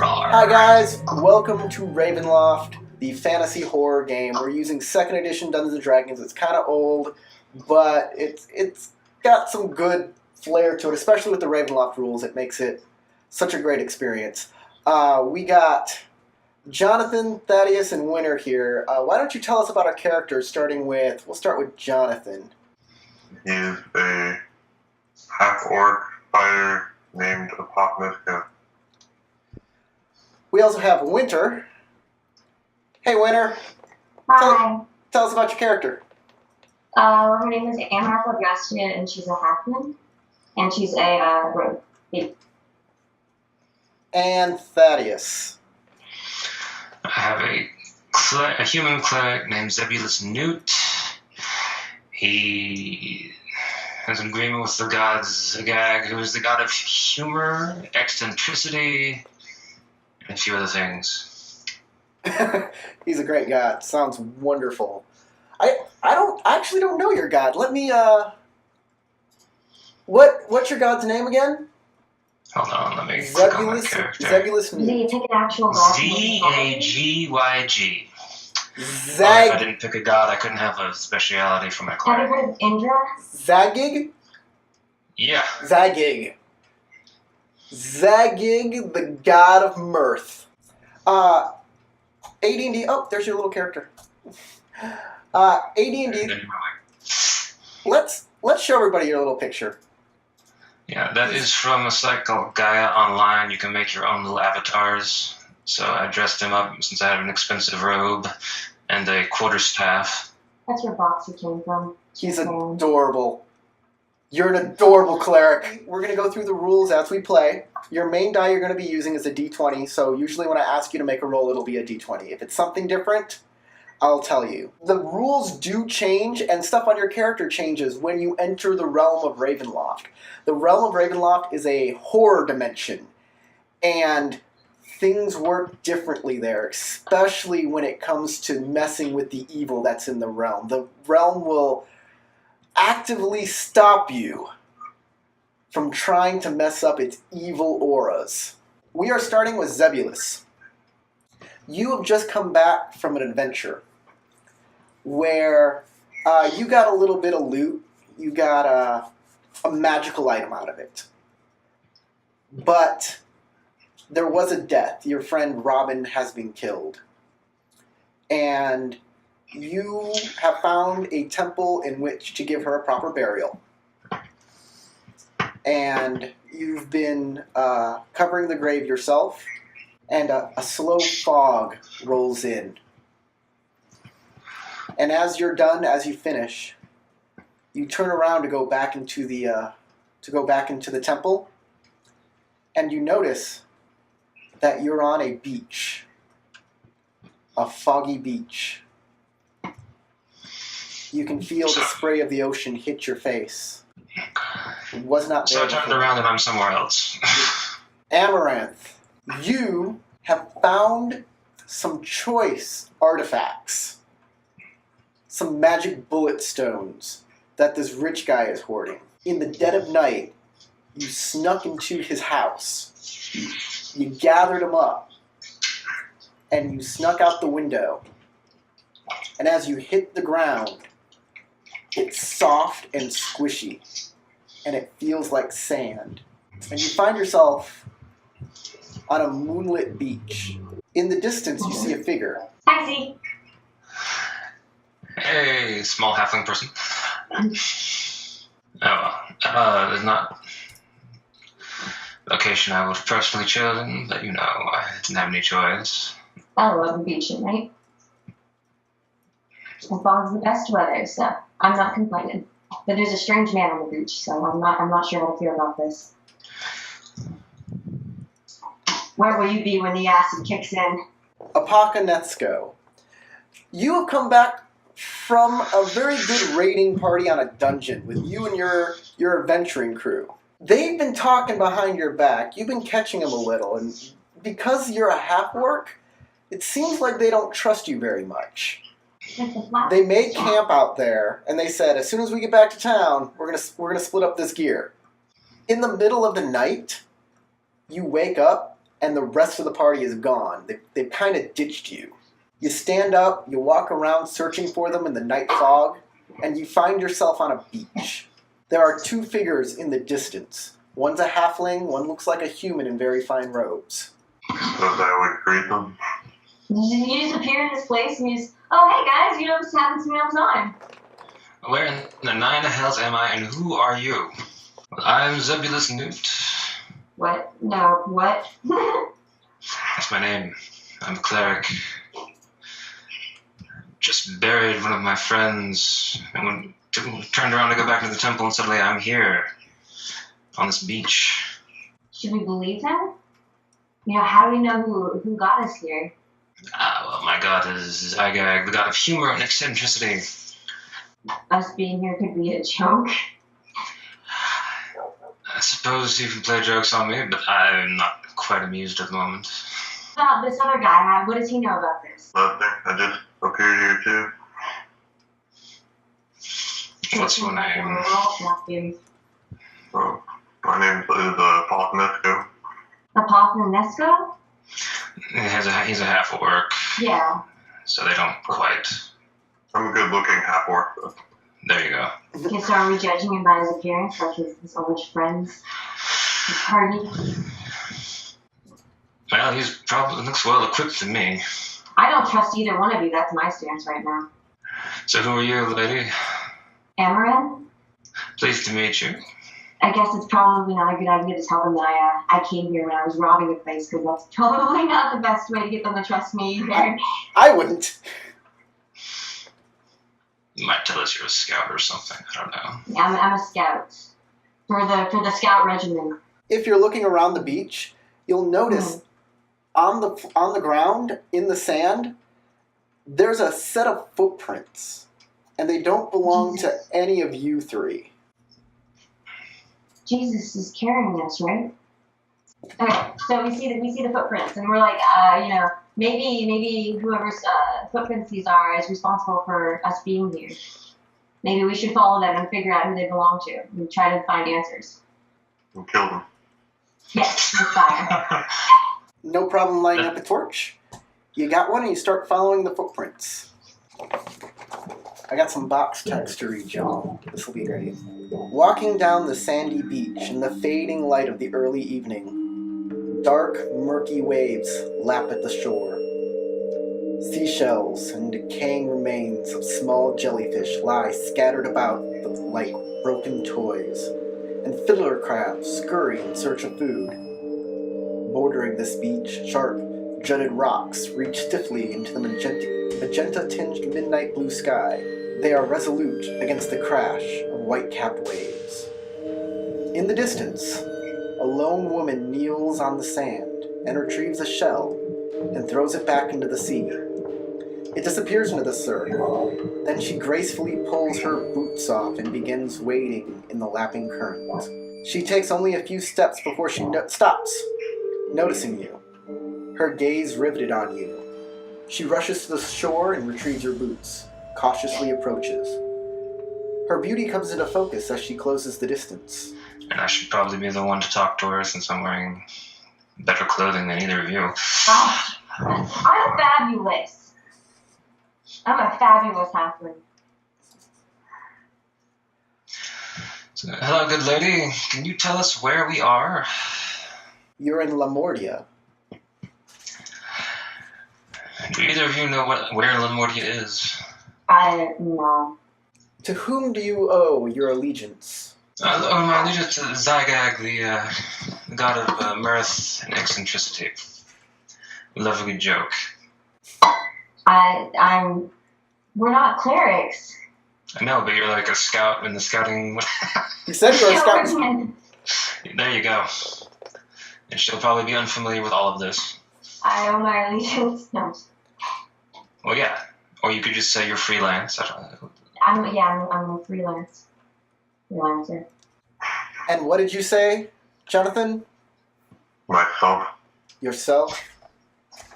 Hi guys, welcome to Ravenloft, the fantasy horror game. We're using 2nd edition Dungeons & Dragons. It's kind of old, but it's got some good flair to it, especially with the Ravenloft rules. It makes it such a great experience. We got Jonathan, Thaddeus, and Winter here. Why don't you tell us about our characters, we'll start with Jonathan. He's a half-orc fighter named Apocalypse. We also have Winter. Hey, Winter. Hi. Tell us about your character. Her name is MacLeod, and she's a halfling, and she's a rogue. And Thaddeus. I have a human cleric named Zebulus Newt. He has an agreement with the god Zagag, who is the god of humor, eccentricity, and a few other things. He's a great god. Sounds wonderful. I actually don't know your god. Let me what's your god's name again? Hold on, let me click on my character. Zebulus Newt. Do you take an actual god? Zaggyg. If I didn't pick a god, I couldn't have a speciality for my Have you cleric. heard of Indra? Zagig? Yeah. Zagig, the god of mirth. AD&D. Oh, there's your little character. AD&D. Let's show everybody your little picture. Yeah, that is from a site called Gaia Online. You can make your own little avatars. So I dressed him up since I had an expensive robe and a quarterstaff. That's where Boxy came from. He's adorable. You're an adorable cleric. We're going to go through the rules as we play. Your main die you're going to be using is a d20, so usually when I ask you to make a roll, it'll be a d20. If it's something different, I'll tell you. The rules do change, and stuff on your character changes when you enter the realm of Ravenloft. The realm of Ravenloft is a horror dimension, and things work differently there, especially when it comes to messing with the evil that's in the realm. The realm will actively stop you from trying to mess up its evil auras. We are starting with Zebulus. You have just come back from an adventure where you got a little bit of loot. You got a magical item out of it. But there was a death. Your friend Robin has been killed. And you have found a temple in which to give her a proper burial. And you've been covering the grave yourself, and a slow fog rolls in. And as you're done, as you finish, you turn around to go back into the temple, and you notice that you're on a beach, a foggy beach. You can feel the spray of the ocean hit your face. It was not there. So I turned around and I'm somewhere else. Amaranth, you have found some choice artifacts, some magic bullet stones that this rich guy is hoarding. In the dead of night, you snuck into his house. You gathered them up, and you snuck out the window. And as you hit the ground, it's soft and squishy, and it feels like sand. And you find yourself on a moonlit beach. In the distance, you see a figure. Taxi. Hey, small halfling person. There's not location I would have personally chosen, but you know, I didn't have any choice. I love the beach at night. It falls the best weather, so I'm not complaining. But there's a strange man on the beach, so I'm not sure how to feel about this. Where will you be when the acid kicks in? Apocalypse, you have come back from a very good raiding party on a dungeon with you and your adventuring crew. They've been talking behind your back. You've been catching them a little, and because you're a half-orc, it seems like they don't trust you very much. They made camp out there, and they said, as soon as we get back to town, we're gonna split up this gear. In the middle of the night, you wake up and the rest of the party is gone. They've kind of ditched you. You stand up, you walk around searching for them in the night fog, and you find yourself on a beach. There are two figures in the distance. One's a halfling, one looks like a human in very fine robes. So I would greet them. You just appear in this place and you just, oh, hey guys, you know, this happens to me all the time. Where in the nine hells am I, and who are you? Well, I'm Zebulus Newt. What? No, what? That's my name. I'm a cleric. Just buried one of my friends, and turned around to go back to the temple, and suddenly I'm here, on this beach. Should we believe him? You know, how do we know who got us here? Well, my god is Zygag, the god of humor and eccentricity. Us being here could be a joke. I suppose you can play jokes on me, but I'm not quite amused at the moment. This other guy, what does he know about this? Nothing. I just appeared here too. What's your name? Oh, my name is Pothnesco. Apothnesco? He's a half-orc, Yeah. so they don't quite. I'm a good-looking half-orc, though. There you go. Okay, so are we judging him by his appearance, like his oldish friends? His party? Well, he's probably looks well equipped to me. I don't trust either one of you, that's my stance right now. So who are you, lady? Amaran? Pleased to meet you. I guess it's probably not a good idea to tell them that I came here when I was robbing the place, because that's probably not the best way to get them to trust me either. I wouldn't. You might tell us you're a scout or something. I don't know. Yeah, I'm a scout. For the scout regiment. If you're looking around the beach, you'll notice on the ground, in the sand, there's a set of footprints. And they don't belong to any of you three. Jesus is carrying us, right? Okay, so we see the footprints, and we're like, you know, maybe whoever's footprints these are is responsible for us being here. Maybe we should follow them and figure out who they belong to and try to find answers. And kill them. Yes, with fire. No problem lighting up a torch. You got one and you start following the footprints. I got some box text to read y'all. This will be great. Walking down the sandy beach in the fading light of the early evening, dark, murky waves lap at the shore. Seashells and decaying remains of small jellyfish lie scattered about like broken toys, and fiddler crabs scurry in search of food. Bordering this beach, sharp, jutted rocks reach stiffly into the magenta-tinged midnight blue sky. They are resolute against the crash of white-capped waves. In the distance, a lone woman kneels on the sand and retrieves a shell and throws it back into the sea. It disappears into the surf. Then she gracefully pulls her boots off and begins wading in the lapping current. She takes only a few steps before she stops, noticing you, her gaze riveted on you. She rushes to the shore and retrieves her boots, cautiously approaches. Her beauty comes into focus as she closes the distance. And I should probably be the one to talk to her since I'm wearing better clothing than either of you. I'm fabulous. I'm a fabulous halfling. So, hello, good lady. Can you tell us where we are? You're in Lamordia. Do either of you know where Lamordia is? I no. To whom do you owe your allegiance? My allegiance to Zygag, the god of mirth and eccentricity. We love a good joke. We're not clerics. I know, but you're like a scout in the scouting. You said you're a scout. There you go. And she'll probably be unfamiliar with all of this. I owe my allegiance. No. Well, yeah. Or you could just say you're freelance. I don't know. I'm a freelancer. And what did you say, Jonathan? Myself. Yourself?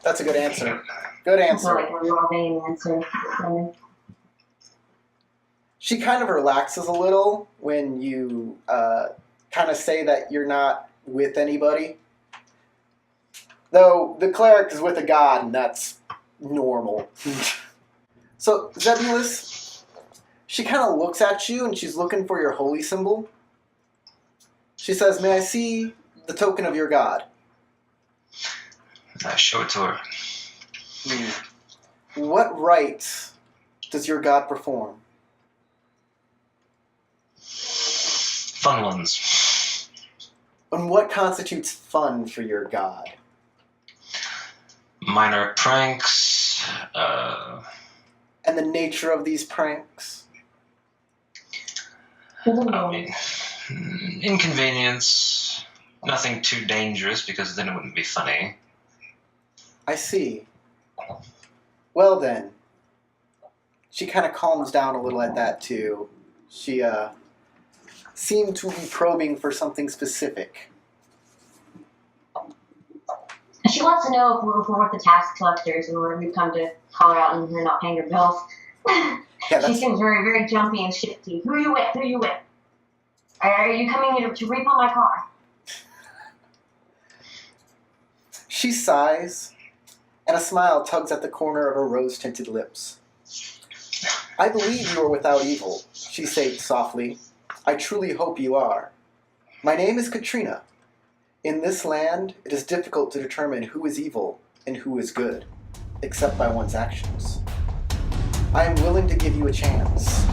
That's a good answer. Good I feel answer. like a loving answer. She kind of relaxes a little when you kind of say that you're not with anybody. Though the cleric is with a god, and that's normal. So, Zebulus, she kind of looks at you, and she's looking for your holy symbol. She says, "May I see the token of your god?" I show it to her. What rites does your god perform? Fun ones. And what constitutes fun for your god? Minor pranks. And the nature of these pranks? I mean, inconvenience. Nothing too dangerous because then it wouldn't be funny. I see. Well then, she kind of calms down a little at that too. She seemed to be probing for something specific. She wants to know if we're worth the tax collectors and we've come to call her out and we're not paying her bills. She seems very, very jumpy and shifty. Who are you with? Who are you with? Are you coming here to repo my car? She sighs, and a smile tugs at the corner of her rose-tinted lips. "I believe you are without evil," she states softly. "I truly hope you are. My name is Katrina. In this land, it is difficult to determine who is evil and who is good, except by one's actions. I am willing to give you a chance.